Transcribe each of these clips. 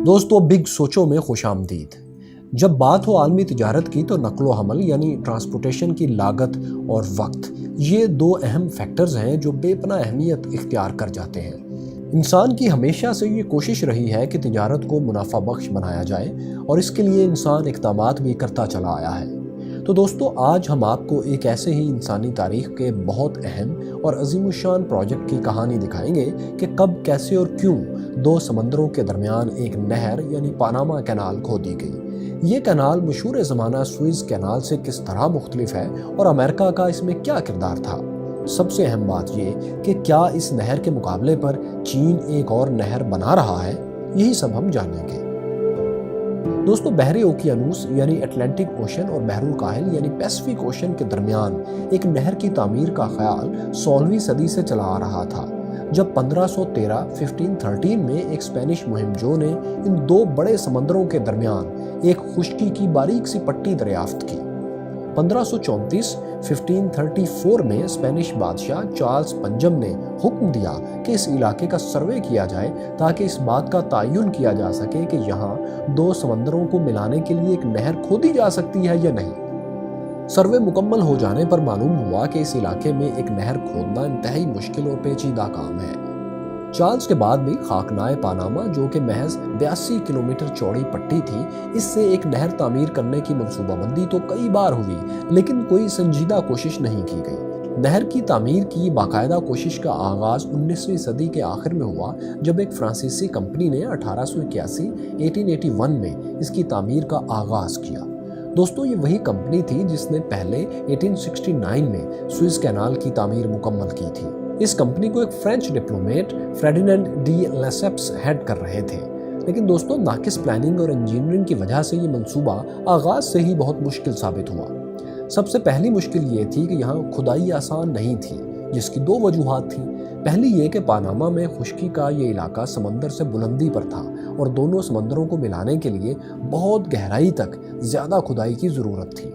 دوستو بگ سوچو میں خوش آمدید۔ جب بات ہو عالمی تجارت کی تو نقل و حمل یعنی ٹرانسپورٹیشن کی لاگت اور وقت، یہ دو اہم فیکٹرز ہیں جو بے پناہ اہمیت اختیار کر جاتے ہیں۔ انسان کی ہمیشہ سے یہ کوشش رہی ہے کہ تجارت کو منافع بخش بنایا جائے اور اس کے لیے انسان اقدامات بھی کرتا چلا آیا ہے۔ تو دوستو آج ہم آپ کو ایک ایسے ہی انسانی تاریخ کے بہت اہم اور عظیم الشان پروجیکٹ کی کہانی دکھائیں گے کہ کب، کیسے اور کیوں دو سمندروں کے درمیان ایک نہر یعنی پاناما کینال کھودی گئی۔ یہ کینال مشہور زمانہ سوئز کینال سے کس طرح مختلف ہے اور امریکہ کا اس میں کیا کردار تھا۔ سب سے اہم بات یہ کہ کیا اس نہر کے مقابلے پر چین ایک اور نہر بنا رہا ہے، یہی سب ہم جانیں گے۔ دوستو بحر اوقیانوس یعنی اٹلانٹک اوشن اور بحر الکاہل یعنی پیسفک اوشن کے درمیان ایک نہر کی تعمیر کا خیال 16ویں صدی سے چلا آ رہا تھا، جب 1513 میں ایک اسپینش مہم جو نے ان دو بڑے سمندروں کے درمیان ایک خشکی کی باریک سی پٹی دریافت کی۔ 1534 میں اسپینش بادشاہ چارلس پنجم نے حکم دیا کہ اس علاقے کا سروے کیا جائے تاکہ اس بات کا تعین کیا جا سکے کہ یہاں دو سمندروں کو ملانے کے لیے ایک نہر کھودی جا سکتی ہے یا نہیں۔ سروے مکمل ہو جانے پر معلوم ہوا کہ اس علاقے میں ایک نہر کھودنا انتہائی مشکل اور پیچیدہ کام ہے۔ چارلس کے بعد بھی خاکنائے پاناما جو کہ محض 82 کلومیٹر چوڑی پٹی تھی، اس سے ایک نہر تعمیر کرنے کی منصوبہ بندی تو کئی بار ہوئی لیکن کوئی سنجیدہ کوشش نہیں کی گئی۔ نہر کی تعمیر کی باقاعدہ کوشش کا آغاز 19ویں صدی کے آخر میں ہوا جب ایک فرانسیسی کمپنی نے 1881 میں اس کی تعمیر کا آغاز کیا۔ دوستو یہ وہی کمپنی تھی جس نے پہلے 1869 میں سوئز کینال کی تعمیر مکمل کی تھی۔ اس کمپنی کو ایک French diplomat Ferdinand de Lesseps head کر رہے تھے، لیکن دوستو ناقص پلاننگ اور انجینئرنگ کی وجہ سے یہ منصوبہ آغاز سے ہی بہت مشکل ثابت ہوا۔ سب سے پہلی مشکل یہ تھی کہ یہاں کھدائی آسان نہیں تھی، جس کی دو وجوہات تھیں۔ پہلی یہ کہ پاناما میں خشکی کا یہ علاقہ سمندر سے بلندی پر تھا اور دونوں سمندروں کو ملانے کے لیے بہت گہرائی تک زیادہ کھدائی کی ضرورت تھی۔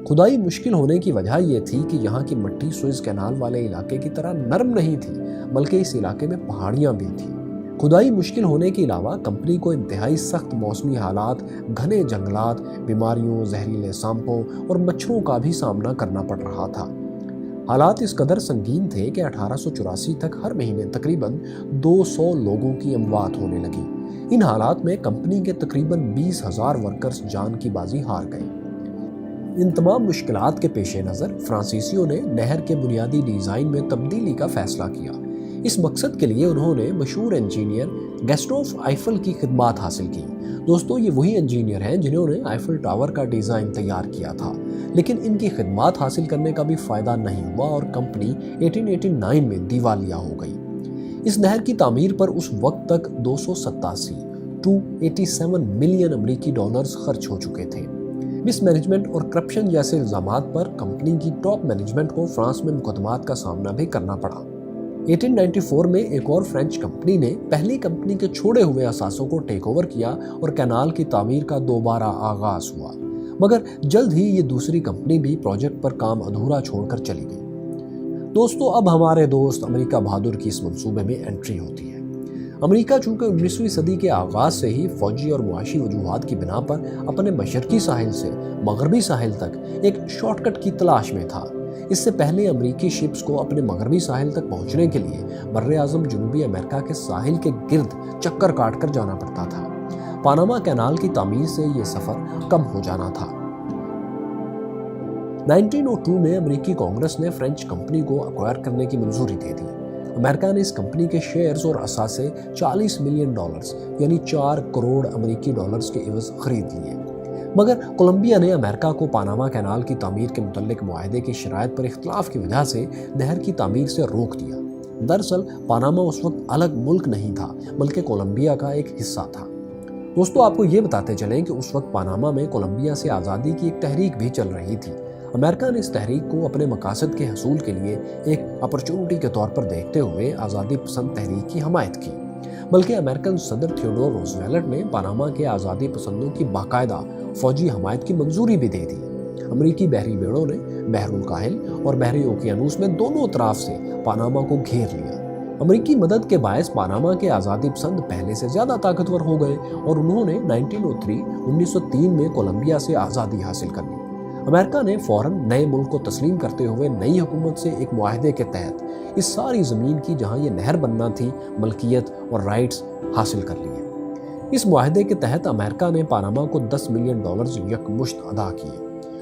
کھدائی مشکل ہونے کی وجہ یہ تھی کہ یہاں کی مٹی سوئز کینال والے علاقے کی طرح نرم نہیں تھی، بلکہ اس علاقے میں پہاڑیاں بھی تھیں۔ کھدائی مشکل ہونے کے علاوہ کمپنی کو انتہائی سخت موسمی حالات، گھنے جنگلات، بیماریوں، زہریلے سانپوں اور مچھروں کا بھی سامنا کرنا پڑ رہا تھا۔ حالات اس قدر سنگین تھے کہ 1884 تک ہر مہینے تقریباً 200 لوگوں کی اموات ہونے لگی۔ ان حالات میں کمپنی کے تقریباً 20,000 ورکرز جان کی بازی ہار گئے۔ ان تمام مشکلات کے پیش نظر فرانسیسیوں نے نہر کے بنیادی ڈیزائن میں تبدیلی کا فیصلہ کیا۔ اس مقصد کے لیے انہوں نے مشہور انجینئر گسٹوف آئیفل کی خدمات حاصل کی۔ دوستو یہ وہی انجینئر ہیں جنہوں نے آئیفل ٹاور کا ڈیزائن تیار کیا تھا، لیکن ان کی خدمات حاصل کرنے کا بھی فائدہ نہیں ہوا اور کمپنی 1889 میں دیوالیہ ہو گئی۔ اس نہر کی تعمیر پر اس وقت تک 287 ملین امریکی ڈالرز خرچ ہو چکے تھے۔ مس مینجمنٹ اور کرپشن جیسے الزامات پر کمپنی کی ٹاپ مینجمنٹ کو فرانس میں مقدمات کا سامنا بھی کرنا پڑا۔ 1894 میں ایک اور فرینچ کمپنی نے پہلی کمپنی کے چھوڑے ہوئے اثاثوں کو ٹیک اوور کیا اور کینال کی تعمیر کا دوبارہ آغاز ہوا، مگر جلد ہی یہ دوسری کمپنی بھی پروجیکٹ پر کام ادھورا چھوڑ کر چلی گئی۔ دوستو اب ہمارے دوست امریکہ بہادر کی اس منصوبے میں انٹری ہوتی ہے۔ امریکہ چونکہ 19ویں صدی کے آغاز سے ہی فوجی اور معاشی وجوہات کی بنا پر اپنے مشرقی ساحل سے مغربی ساحل تک ایک شارٹ کٹ کی تلاش میں تھا۔ اس سے پہلے امریکی شپس کو اپنے مغربی ساحل تک پہنچنے کے لیے براعظم جنوبی امریکہ کے ساحل کے گرد چکر کاٹ کر جانا پڑتا تھا۔ پاناما کینال کی تعمیر سے یہ سفر کم ہو جانا تھا۔ 1902 میں امریکی کانگریس نے فرینچ کمپنی کو ایکوائر کرنے کی منظوری دے دی۔ امریکہ نے اس کمپنی کے شیئرز اور اثاثے 40 ملین ڈالرز یعنی 4 کروڑ امریکی ڈالرز کے عوض خرید لیے، مگر کولمبیا نے امریکہ کو پاناما کینال کی تعمیر کے متعلق معاہدے کی شرائط پر اختلاف کی وجہ سے نہر کی تعمیر سے روک دیا۔ دراصل پاناما اس وقت الگ ملک نہیں تھا بلکہ کولمبیا کا ایک حصہ تھا۔ دوستو آپ کو یہ بتاتے چلیں کہ اس وقت پاناما میں کولمبیا سے آزادی کی ایک تحریک بھی چل رہی تھی۔ امریکہ نے اس تحریک کو اپنے مقاصد کے حصول کے لیے ایک اپرچونٹی کے طور پر دیکھتے ہوئے آزادی پسند تحریک کی حمایت کی، بلکہ امریکن صدر تھیوڈور روزویلٹ نے پاناما کے آزادی پسندوں کی باقاعدہ فوجی حمایت کی منظوری بھی دے دی۔ امریکی بحری بیڑوں نے بحر الکاہل اور بحر اوقیانوس میں دونوں طرف سے پاناما کو گھیر لیا۔ अमरीकी मदद के बायस पानामा के आज़ादी पसंद पहले से ज़्यादा ताकतवर हो गए और उन्होंने 1903 में कोलंबिया से आज़ादी हासिल कर ली। अमेरिका ने फौरन नए मुल्क को तस्लीम करते हुए नई हुकूमत से एक मुआहदे के तहत इस सारी ज़मीन की जहां ये नहर बनना थी मलकियत और राइट्स हासिल कर लिए। इस मुआहदे के तहत अमेरिका ने पानामा को $10 मिलियन यकमुश्त अदा किए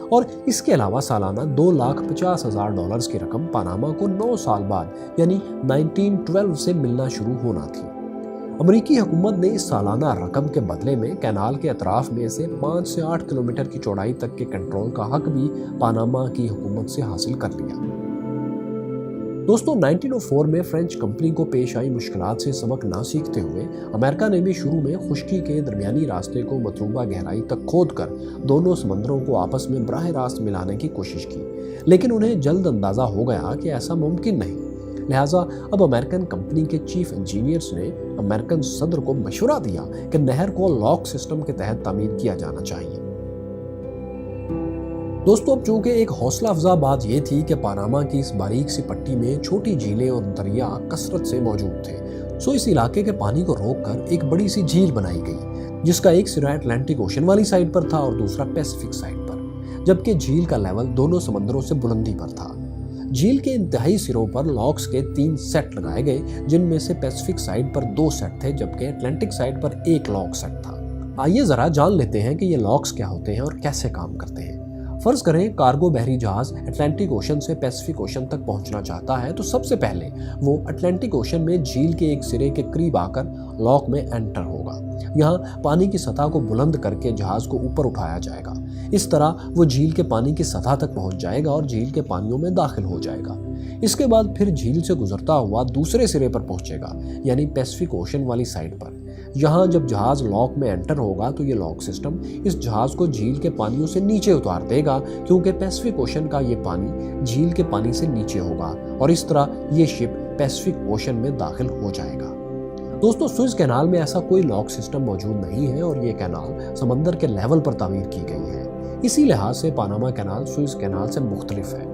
और इसके अलावा सालाना $2,50,000 की रकम पानामा को 9 साल बाद यानी 1912 से मिलना शुरू होना थी। अमरीकी हुकूमत ने इस सालाना रकम के बदले में कैनाल के अतराफ में से 5 से 8 किलोमीटर की चौड़ाई तक के कंट्रोल का हक भी पानामा की हुकूमत से हासिल कर लिया। दोस्तों 1904 में फ्रेंच कंपनी को पेश आई मुश्किलात से सबक ना सीखते हुए अमेरिका ने भी शुरू में खुश्की के दरमियानी रास्ते को मतलूबा गहराई तक खोदकर दोनों समंदरों को आपस में बराह रास्त मिलाने की कोशिश की, लेकिन उन्हें जल्द अंदाजा हो गया कि ऐसा मुमकिन नहीं। लिहाजा अब अमेरिकन कंपनी के चीफ इंजीनियर्स ने अमेरिकन सदर को मशवरा दिया कि नहर को लॉक सिस्टम के तहत तामीर किया जाना चाहिए। दोस्तों अब चूंकि एक हौसला अफजा बात यह थी कि पानामा की इस बारीक सी पट्टी में छोटी झीलें और दरिया कसरत से मौजूद थे, सो इस इलाके के पानी को रोककर एक बड़ी सी झील बनाई गई जिसका एक सिरा अटलांटिक ओशन वाली साइड पर था और दूसरा पैसिफिक साइड पर, जबकि झील का लेवल दोनों समंदरों से बुलंदी पर था। झील के इंतहाई सिरों पर लॉक्स के 3 सेट लगाए गए जिनमें से पैसिफिक साइड पर 2 सेट थे जबकि अटलांटिक साइड पर 1 लॉक सेट था। आइए जरा जान लेते हैं कि ये लॉक्स क्या होते हैं और कैसे काम करते हैं। फर्ज करें कार्गो बहरी जहाज अटलांटिक ओशन से पैसिफिक ओशन तक पहुंचना चाहता है तो सबसे पहले वो अटलांटिक ओशन में झील के एक सिरे के करीब आकर लॉक में एंटर होगा। यहाँ पानी की सतह को बुलंद करके जहाज को ऊपर उठाया जाएगा। इस तरह वो झील के पानी की सतह तक पहुंच जाएगा और झील के पानियों में दाखिल हो जाएगा। इसके बाद फिर झील से गुजरता हुआ दूसरे सिरे पर पहुंचेगा यानी पैसिफिक ओशन वाली साइड पर। यहाँ जब जहाज लॉक में एंटर होगा तो ये लॉक सिस्टम इस जहाज को झील के पानियों से नीचे उतार देगा क्योंकि पैसिफिक ओशन का ये पानी झील के पानी से नीचे होगा और इस तरह ये शिप पैसिफिक ओशन में दाखिल हो जाएगा। दोस्तों सुएज कैनाल में ऐसा कोई लॉक सिस्टम मौजूद नहीं है और ये कैनाल समंदर के लेवल पर तामीर की गई है। इसी लिहाज से पानामा कैनाल सुएज कैनाल से मुख्तलिफ है।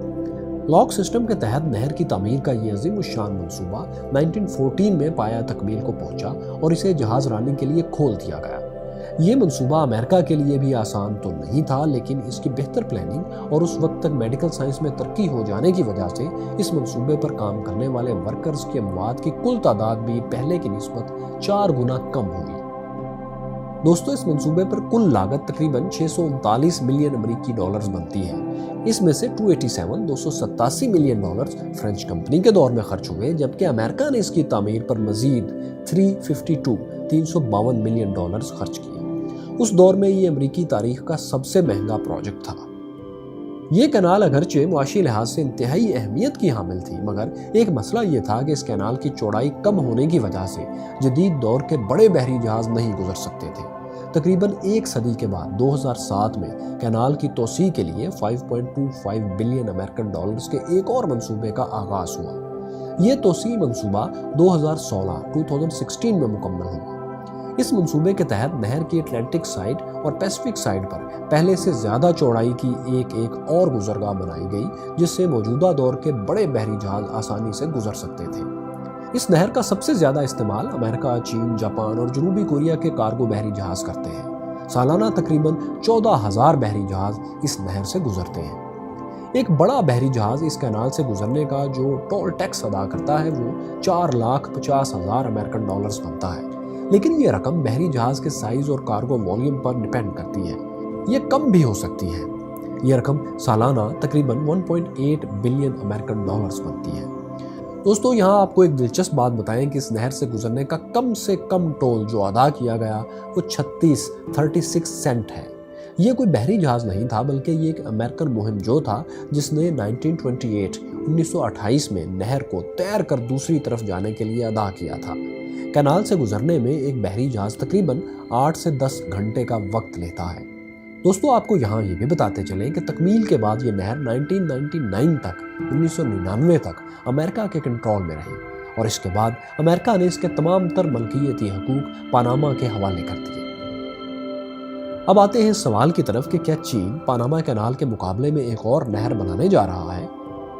लॉक सिस्टम के तहत नहर की तामीर का ये अजीम शान मंसूबा 1914 में पाया तकमील को पहुंचा और इसे जहाज रानी के लिए खोल दिया गया। ये मंसूबा अमेरिका के लिए भी आसान तो नहीं था, लेकिन इसकी बेहतर प्लानिंग और उस वक्त तक मेडिकल साइंस में तरक्की हो जाने की वजह से इस मंसूबे पर काम करने वाले वर्कर्स की अमवात की कुल तादाद भी पहले की निस्बत 4 गुना कम हुई। दोस्तों इस मंसूबे पर कुल लागत तकरीबन 639 मिलियन अमेरिकी डॉलर्स बनती है। इसमें से 287 मिलियन डॉलर्स फ्रेंच कंपनी के दौर में खर्च हुए, जबकि अमेरिका ने इसकी तामीर पर मजीद 352 मिलियन डॉलर्स खर्च किए। उस दौर में ये अमेरिकी तारीख का सबसे महंगा प्रोजेक्ट था। ये कैनाल अगरचे मुआशी लिहाज से इंतहाई अहमियत की हामिल थी, मगर एक मसला ये था कि इस कैनाल की चौड़ाई कम होने की वजह से जदीद दौर के बड़े बहरी जहाज नहीं गुजर सकते थे। तकरीबन 1 सदी के बाद 2007 में कैनाल की तोसी के लिए 5.25 बिलियन अमेरिकन डॉलर्स के एक और मंसूबे का आगाज हुआ। ये तोसी मंसूबा 2016 में मुकम्मल हुआ। इस मंसूबे के तहत नहर की अटलांटिक साइड और पैसिफिक साइड पर पहले से ज्यादा चौड़ाई की एक और गुजरगाह बनाई गई, जिससे मौजूदा दौर के बड़े बहरी जहाज आसानी से गुजर सकते थे। इस नहर का सबसे ज्यादा इस्तेमाल अमेरिका, चीन, जापान और जनूबी कोरिया के कार्गो बहरी जहाज करते हैं। सालाना तकरीबन 14,000 बहरी जहाज इस नहर से गुजरते हैं। एक बड़ा बहरी जहाज इस कैनाल से गुजरने का जो टोल टैक्स अदा करता है वो 4,50,000 अमेरिकन डॉलर्स बनता है, लेकिन ये रकम बहरी जहाज के साइज और कार्गो वॉल्यूम पर डिपेंड करती है। ये कम भी हो सकती है। ये रकम सालाना तकरीबन 1.8 बिलियन अमेरिकन डॉलर्स बनती है। दोस्तों यहाँ आपको एक दिलचस्प बात बताएं कि इस नहर से गुजरने का कम से कम टोल जो अदा किया गया वो 36 सेंट है। ये कोई बहरी जहाज नहीं था, बल्कि ये एक अमेरिकन मुहिम जो था जिसने 1928 में नहर को तैर कर दूसरी तरफ जाने के लिए अदा किया था। कैनाल से गुजरने में एक बहरी जहाज तकरीबन 8 से 10 घंटे का वक्त लेता है। दोस्तों आपको यहाँ ये भी बताते चलें कि तकमील के बाद ये नहर 1999 तक अमेरिका के कंट्रोल में रही और इसके बाद अमेरिका ने इसके तमाम तर मलकियती हकूक पानामा के हवाले कर दिए। अब आते हैं इस सवाल की तरफ कि क्या चीन पानामा कैनाल के मुकाबले में एक और नहर बनाने जा रहा है?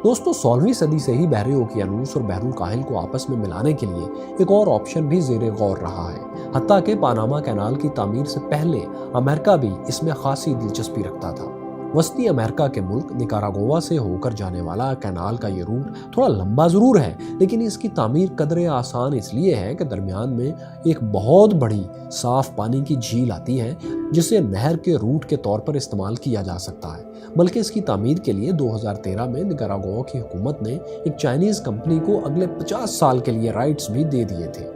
दोस्तों 16वीं सदी से ही बहरे ओकियानूस और बहरुल काहिल को आपस में मिलाने के लिए एक और ऑप्शन भी ज़ेरे गौर रहा है। हत्ता कि पानामा कैनाल की तामीर से पहले अमेरिका भी इसमें खासी दिलचस्पी रखता था। वस्ती अमेरिका के मुल्क निकारागुआ से होकर जाने वाला कैनाल का ये रूट थोड़ा लंबा ज़रूर है, लेकिन इसकी तामीर कदरे आसान इसलिए है कि दरमियान में एक बहुत बड़ी साफ़ पानी की झील आती है जिसे नहर के रूट के तौर पर इस्तेमाल किया जा सकता है। बल्कि इसकी तामीर के लिए 2013 में निकारागुआ की हुकूमत ने एक चाइनीज़ कंपनी को अगले 50 साल के लिए राइट्स भी दे दिए थे।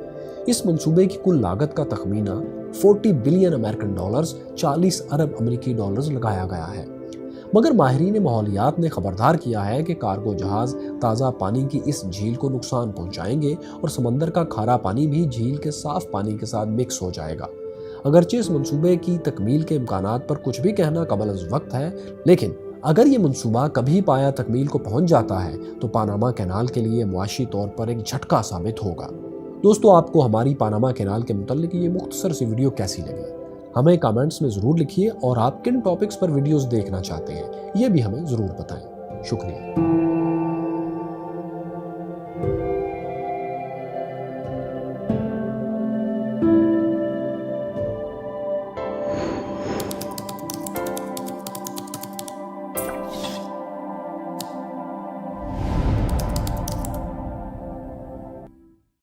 इस मंसूबे की कुल लागत का तखमीना 40 बिलियन अमेरिकन डॉलर्स 40 अरब अमेरिकी डॉलर्स लगाया गया है। मगर माहिरीन माहौलियात ने खबरदार किया है कि कार्गो जहाज़ ताज़ा पानी की इस झील को नुकसान पहुंचाएंगे और समंदर का खारा पानी भी झील के साफ पानी के साथ मिक्स हो जाएगा। अगरचे इस मंसूबे की तकमील के इम्कानात पर कुछ भी कहना कबल अज़ वक्त है, लेकिन अगर ये मंसूबा कभी पाया तकमील को पहुंच जाता है तो पानामा कैनाल के लिए मुआशी तौर पर एक झटका साबित होगा। दोस्तों, आपको हमारी पानामा कैनाल के मुतल्लिक ये मुख्तसर सी वीडियो कैसी लगी? हमें कमेंट्स में ज़रूर लिखिए और आप किन टॉपिक्स पर वीडियोस देखना चाहते हैं ये भी हमें ज़रूर बताएं। शुक्रिया।